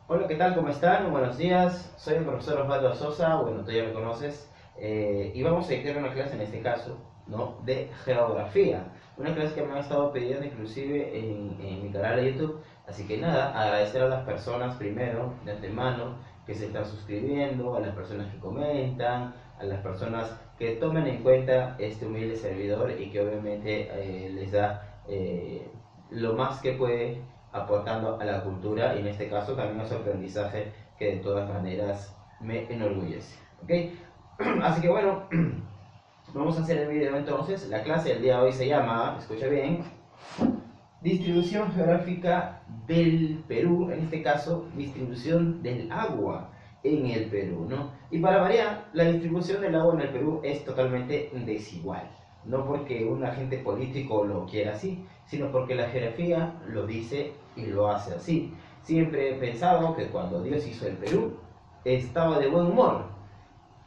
Hola, ¿qué tal? ¿Cómo están? Buenos días. Soy el profesor Osvaldo Sosa, bueno, tú ya me conoces, y vamos a dictar una clase en este caso, ¿no? De geografía. Una clase que me han estado pidiendo inclusive en mi canal de YouTube. Así que nada, agradecer a las personas primero, de antemano, que se están suscribiendo, a las personas que comentan, a las personas que toman en cuenta este humilde servidor y que obviamente les da lo más que puede aportando a la cultura y en este caso también a su aprendizaje que de todas maneras me enorgullece. ¿Ok? Así que bueno, vamos a hacer el video entonces. La clase del día de hoy se llama, escucha bien, distribución geográfica del Perú, en este caso distribución del agua en el Perú, ¿no? Y para variar, la distribución del agua en el Perú es totalmente desigual, no porque un agente político lo quiera así, sino porque la geografía lo dice y lo hace así. Siempre he pensado que cuando Dios hizo el Perú, estaba de buen humor.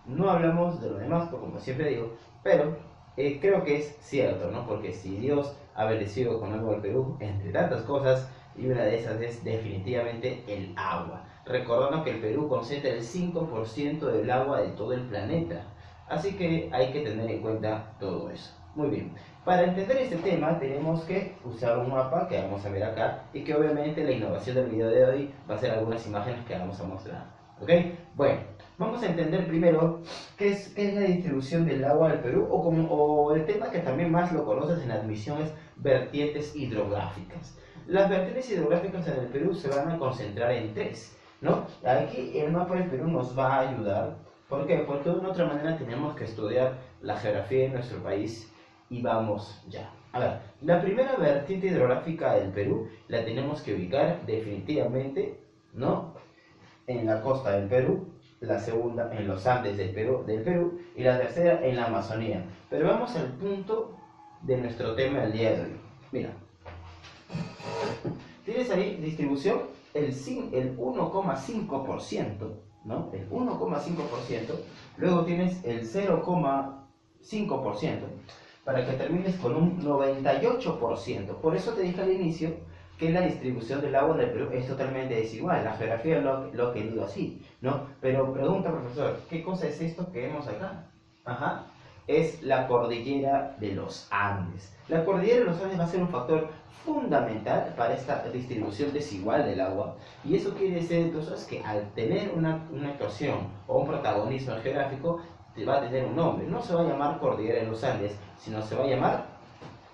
No hablamos de lo demás, como siempre digo, pero creo que es cierto, ¿no? Porque si Dios ha bendecido con algo al Perú, entre tantas cosas, y una de esas es definitivamente el agua. Recordando que el Perú concentra el 5% del agua de todo el planeta. Así que hay que tener en cuenta todo eso. Muy bien. Para entender este tema tenemos que usar un mapa que vamos a ver acá y que obviamente la innovación del video de hoy va a ser algunas imágenes que vamos a mostrar. ¿Ok? Bueno, vamos a entender primero qué es la distribución del agua del Perú o el tema que también más lo conoces en la admisión es vertientes hidrográficas. Las vertientes hidrográficas en el Perú se van a concentrar en tres, ¿no? Aquí el mapa del Perú nos va a ayudar. ¿Por qué? Porque de una otra manera tenemos que estudiar la geografía de nuestro país y vamos ya. A ver, la primera vertiente hidrográfica del Perú la tenemos que ubicar definitivamente, ¿no? En la costa del Perú, la segunda en los Andes del Perú y la tercera en la Amazonía. Pero vamos al punto de nuestro tema del día de hoy. Mira, tienes ahí distribución el 1,5%, ¿no? El 1,5%. Luego tienes el 0,5% para que termines con un 98%. Por eso te dije al inicio que la distribución del agua en el Perú es totalmente desigual. La geografía lo ha querido así, ¿no? Pero pregunta, profesor, ¿qué cosa es esto que vemos acá? Ajá, es la cordillera de los Andes. La cordillera de los Andes va a ser un factor fundamental para esta distribución desigual del agua. Y eso quiere decir entonces que al tener una actuación o un protagonismo geográfico, va a tener un nombre. No se va a llamar cordillera de los Andes, sino se va a llamar,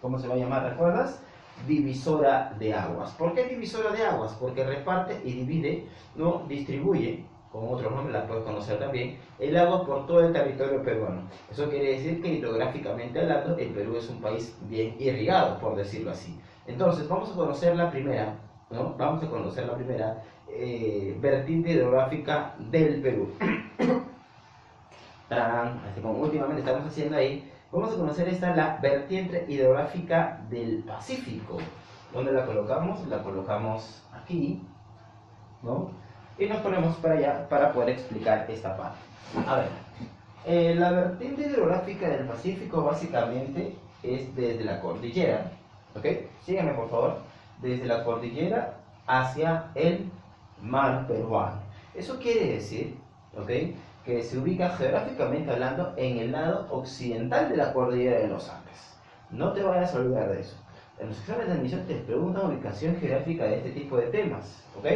¿cómo se va a llamar? ¿Recuerdas? Divisora de aguas. ¿Por qué divisora de aguas? Porque reparte y divide, no distribuye, con otros nombres la puedes conocer también, el agua por todo el territorio peruano. Eso quiere decir que hidrográficamente hablando, el Perú es un país bien irrigado, por decirlo así. Entonces, vamos a conocer la primera, ¿no? Vamos a conocer la primera vertiente hidrográfica del Perú. Así como últimamente estamos haciendo ahí, vamos a conocer esta, la vertiente hidrográfica del Pacífico. ¿Dónde la colocamos? La colocamos aquí, ¿no? Y nos ponemos para allá para poder explicar esta parte. A ver, la vertiente hidrográfica del Pacífico básicamente es desde la cordillera, ¿ok? Síganme por favor, desde la cordillera hacia el mar peruano. Eso quiere decir, ¿ok? Que se ubica geográficamente hablando en el lado occidental de la cordillera de los Andes. No te vayas a olvidar de eso. En los exámenes de admisión te preguntan ubicación geográfica de este tipo de temas, ¿ok?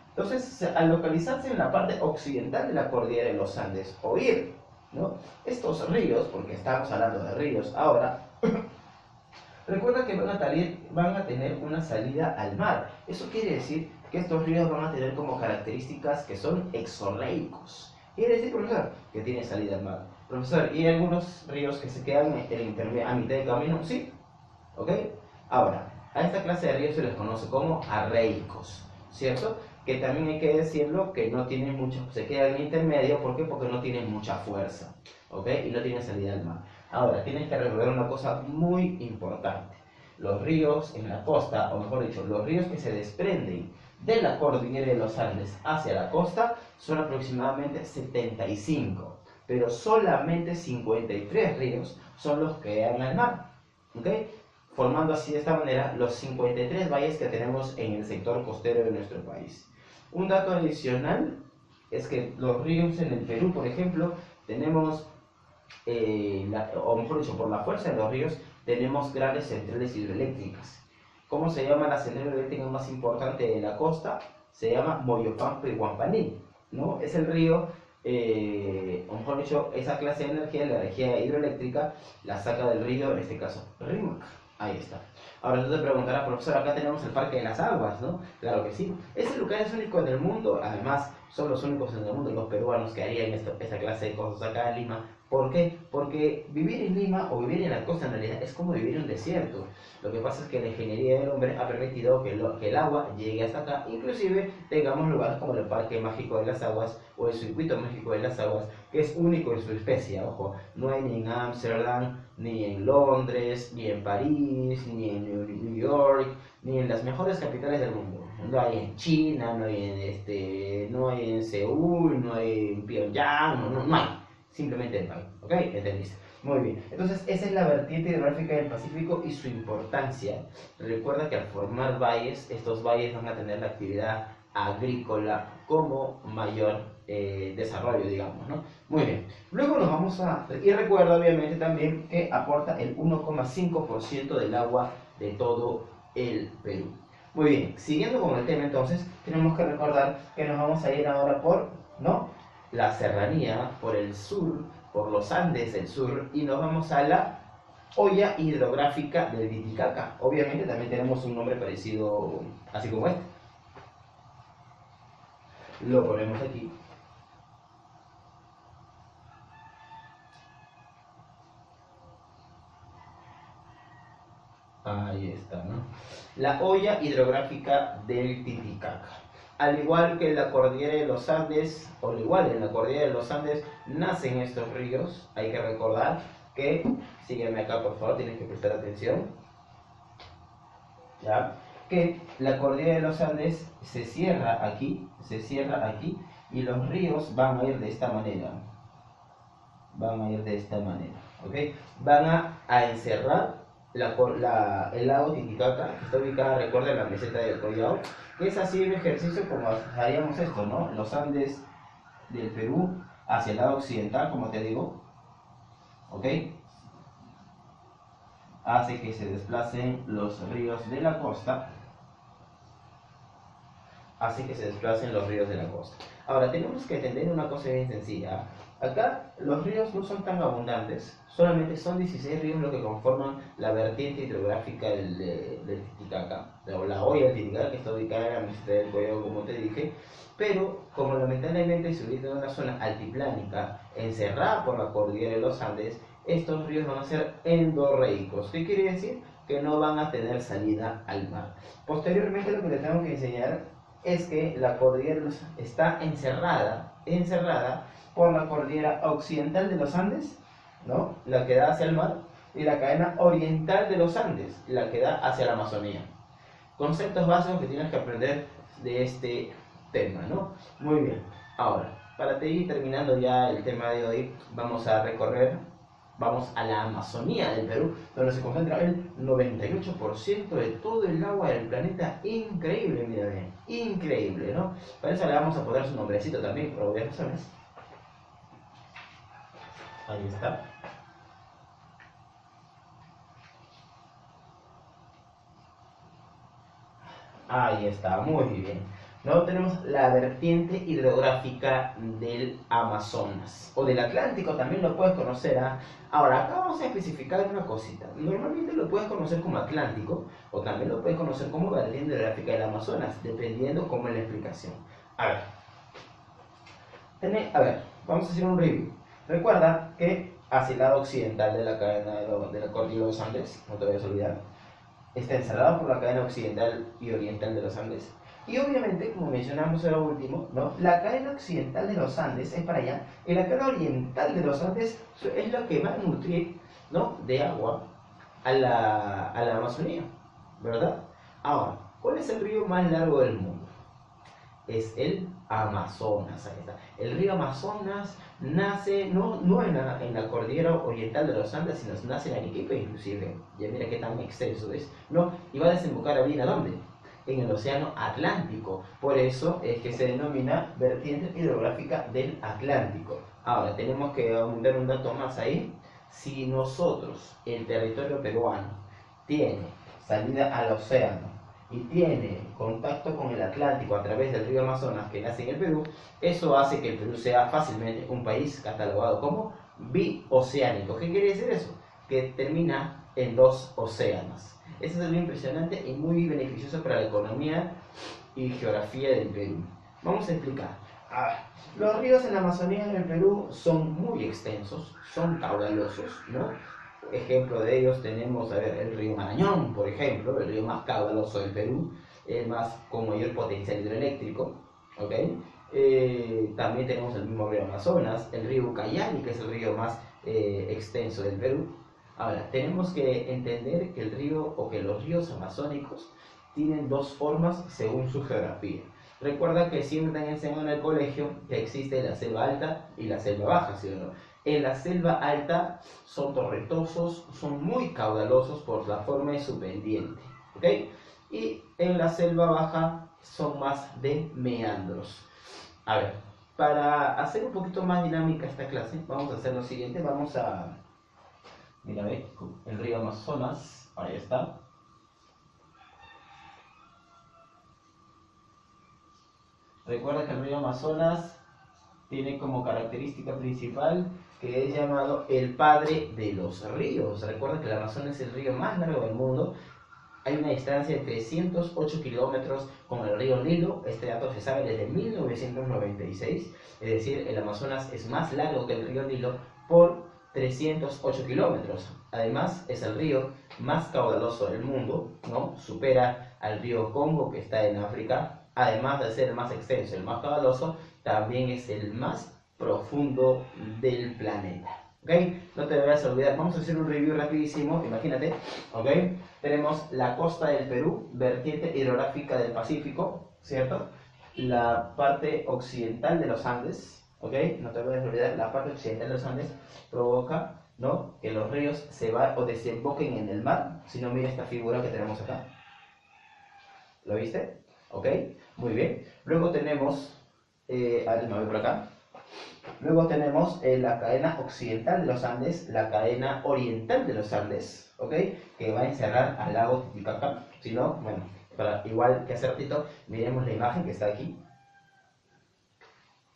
Entonces, al localizarse en la parte occidental de la cordillera de los Andes, oír, ¿no? Estos ríos, porque estamos hablando de ríos ahora, recuerda que van a tener una salida al mar. Eso quiere decir que estos ríos van a tener como características que son exorreicos. Quiere decir, profesor, que tiene salida al mar. Profesor, ¿y algunos ríos que se quedan a mitad de camino? Sí. ¿Ok? Ahora, a esta clase de ríos se les conoce como arreicos, ¿cierto? Que también hay que decirlo que no tienen mucho, se quedan en intermedio, ¿por qué? Porque no tienen mucha fuerza, ¿ok? Y no tienen salida al mar. Ahora, tienes que recordar una cosa muy importante. Los ríos en la costa, o mejor dicho, los ríos que se desprenden de la cordillera de los Andes hacia la costa son aproximadamente 75, pero solamente 53 ríos son los que dan al mar, ¿ok? Formando así de esta manera los 53 valles que tenemos en el sector costero de nuestro país. Un dato adicional es que los ríos en el Perú, por ejemplo, tenemos, o mejor dicho, por la fuerza de los ríos, tenemos grandes centrales hidroeléctricas. ¿Cómo se llama la central eléctrica más importante de la costa? Se llama Moyopampa y Guampaní, ¿no? Es el río, o mejor dicho, esa clase de energía, la energía hidroeléctrica, la saca del río, en este caso, Rímac. Ahí está. Ahora tú te preguntarás, profesor, acá tenemos el Parque de las Aguas, ¿no? Claro que sí. Ese lugar es único en el mundo, además son los únicos en el mundo los peruanos que harían esta clase de cosas acá en Lima. ¿Por qué? Porque vivir en Lima o vivir en la costa en realidad es como vivir en un desierto. Lo que pasa es que la ingeniería del hombre ha permitido que el agua llegue hasta acá, inclusive tengamos lugares como el Parque Mágico de las Aguas o el Circuito Mágico de las Aguas, que es único en su especie, ojo, no hay ni en Ámsterdam, ni en Londres, ni en París, ni en New York, ni en las mejores capitales del mundo. No hay en China, no hay no hay en Seúl, no hay en Pyongyang, no hay. Simplemente el país, ¿ok? ¿Entendiste? Muy bien. Entonces, esa es la vertiente hidrográfica del Pacífico y su importancia. Recuerda que al formar valles, estos valles van a tener la actividad agrícola como mayor desarrollo, digamos, ¿no? Muy bien. Luego nos vamos a... Y recuerda, obviamente, también que aporta el 1,5% del agua de todo el Perú. Muy bien. Siguiendo con el tema, entonces, tenemos que recordar que nos vamos a ir ahora por, ¿no?, la serranía, por el sur, por los Andes del sur, y nos vamos a la olla hidrográfica del Titicaca. Obviamente también tenemos un nombre parecido, así como este. Lo ponemos aquí. Ahí está, ¿no? La olla hidrográfica del Titicaca. Al igual que la cordillera de los Andes, o al igual en la cordillera de los Andes, nacen estos ríos. Hay que recordar que, sígueme acá por favor, tienes que prestar atención, ¿ya? Que la cordillera de los Andes se cierra aquí, y los ríos van a ir de esta manera. ¿Ok? Van a encerrar el lago Titicaca, que está ubicada, recuerda, en la meseta del Collao, que es así un ejercicio como haríamos esto, ¿no? Los Andes del Perú hacia el lado occidental, como te digo, ¿ok? Hace que se desplacen los ríos de la costa, Ahora, tenemos que entender una cosa bien sencilla. Acá los ríos no son tan abundantes, solamente son 16 ríos los que conforman la vertiente hidrográfica del Titicaca, o la olla del Titicaca, que está ubicada en la meseta del Collao, como te dije, pero como lamentablemente se ubica en una zona altiplánica, encerrada por la cordillera de los Andes, estos ríos van a ser endorreicos. ¿Qué quiere decir? Que no van a tener salida al mar. Posteriormente, lo que les tengo que enseñar es que la cordillera está encerrada por la cordillera occidental de los Andes, ¿no?, la que da hacia el mar, y la cadena oriental de los Andes, la que da hacia la Amazonía. Conceptos básicos que tienes que aprender de este tema, ¿no? Muy bien. Ahora, para ir terminando ya el tema de hoy, vamos a la Amazonía del Perú, donde se concentra el 98% de todo el agua del planeta. Increíble, mira bien, increíble, ¿no? Para eso le vamos a poner su nombrecito también, por obvias razones. Ahí está. Ahí está, muy bien. Luego tenemos la vertiente hidrográfica del Amazonas, o del Atlántico, también lo puedes conocer, ¿ah? Ahora, acá vamos a especificar una cosita. Normalmente lo puedes conocer como Atlántico, o también lo puedes conocer como vertiente hidrográfica del Amazonas, dependiendo cómo es la explicación. A ver, vamos a hacer un review. Recuerda que hacia el lado occidental de la cadena de la cordillera de los Andes, no te vayas a olvidar, está encerrado por la cadena occidental y oriental de los Andes. Y obviamente, como mencionamos en lo último, ¿no?, la cadena occidental de los Andes es para allá, y la cadena oriental de los Andes es lo que va a nutrir, ¿no?, de agua a la Amazonía, ¿verdad? Ahora, ¿cuál es el río más largo del mundo? Es el Amazonas. Ahí está. El río Amazonas nace no en la cordillera oriental de los Andes, sino nace en Arequipa inclusive. Ya mira qué tan extenso es, ¿no? Y va a desembocar bien, ¿a dónde? en el océano Atlántico. Por eso es que se denomina vertiente hidrográfica del Atlántico. Ahora, tenemos que aumentar un dato más ahí. Si nosotros, el territorio peruano, tiene salida al océano y tiene contacto con el Atlántico a través del río Amazonas que nace en el Perú, eso hace que el Perú sea fácilmente un país catalogado como bioceánico. ¿Qué quiere decir eso? Que termina en dos océanos. Eso es algo impresionante y muy beneficioso para la economía y geografía del Perú. Vamos a explicar. Los ríos en la Amazonía en el Perú son muy extensos, son caudalosos, ¿no? Ejemplo de ellos tenemos, el río Marañón, por ejemplo, el río más caudaloso del Perú, el más con mayor potencial hidroeléctrico, ¿ok? También tenemos el mismo río Amazonas, el río Ucayali, que es el río más extenso del Perú. Ahora, tenemos que entender que el río o que los ríos amazónicos tienen dos formas según su geografía. Recuerda que siempre te han enseñado en el colegio que existe la selva alta y la selva baja, ¿sí o no? En la selva alta son torrentosos, son muy caudalosos por la forma de su pendiente, ¿ok? Y en la selva baja son más de meandros. A ver, para hacer un poquito más dinámica esta clase, vamos a hacer lo siguiente, vamos a... Mira, ve, el río Amazonas, ahí está. Recuerda que el río Amazonas tiene como característica principal que es llamado el padre de los ríos. Recuerda que el Amazonas es el río más largo del mundo. Hay una distancia de 308 kilómetros con el río Nilo. Este dato se sabe desde 1996. Es decir, el Amazonas es más largo que el río Nilo por 308 kilómetros. Además, es el río más caudaloso del mundo, ¿no? Supera al río Congo, que está en África. Además de ser el más extenso, el más caudaloso, también es el más profundo del planeta. ¿Ok? No te vayas a olvidar. Vamos a hacer un review rapidísimo. Imagínate. ¿Ok? Tenemos la costa del Perú, vertiente hidrográfica del Pacífico, ¿cierto? La parte occidental de los Andes, ¿ok? No te vayas a olvidar, la parte occidental de los Andes provoca, ¿no?, que los ríos se vayan o desemboquen en el mar. Si no, mira esta figura que tenemos acá. ¿Lo viste? ¿Ok? Muy bien. Luego tenemos, a ver, me voy por acá. Luego tenemos la cadena occidental de los Andes, la cadena oriental de los Andes, ¿ok? Que va a encerrar al lago Titicaca. Si no, bueno, igual que hace ratito, miremos la imagen que está aquí.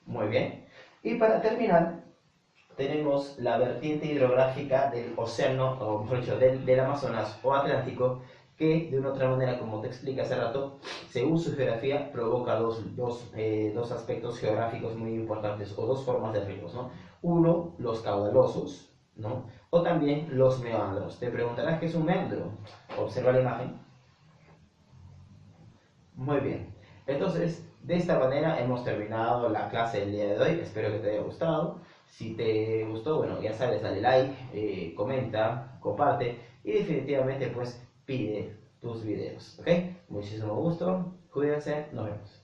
Muy bien. Y para terminar, tenemos la vertiente hidrográfica del océano, o mejor dicho, del Amazonas o Atlántico, que de una otra manera, como te expliqué hace rato, según su geografía, provoca dos aspectos geográficos muy importantes, o dos formas de ríos, ¿no? Uno, los caudalosos, ¿no? O también los meandros. Te preguntarás qué es un meandro. Observa la imagen. Muy bien. Entonces, de esta manera hemos terminado la clase del día de hoy. Espero que te haya gustado. Si te gustó, bueno, ya sabes, dale like, comenta, comparte y definitivamente pues pide tus videos, ¿ok? Muchísimo gusto, cuídense, nos vemos.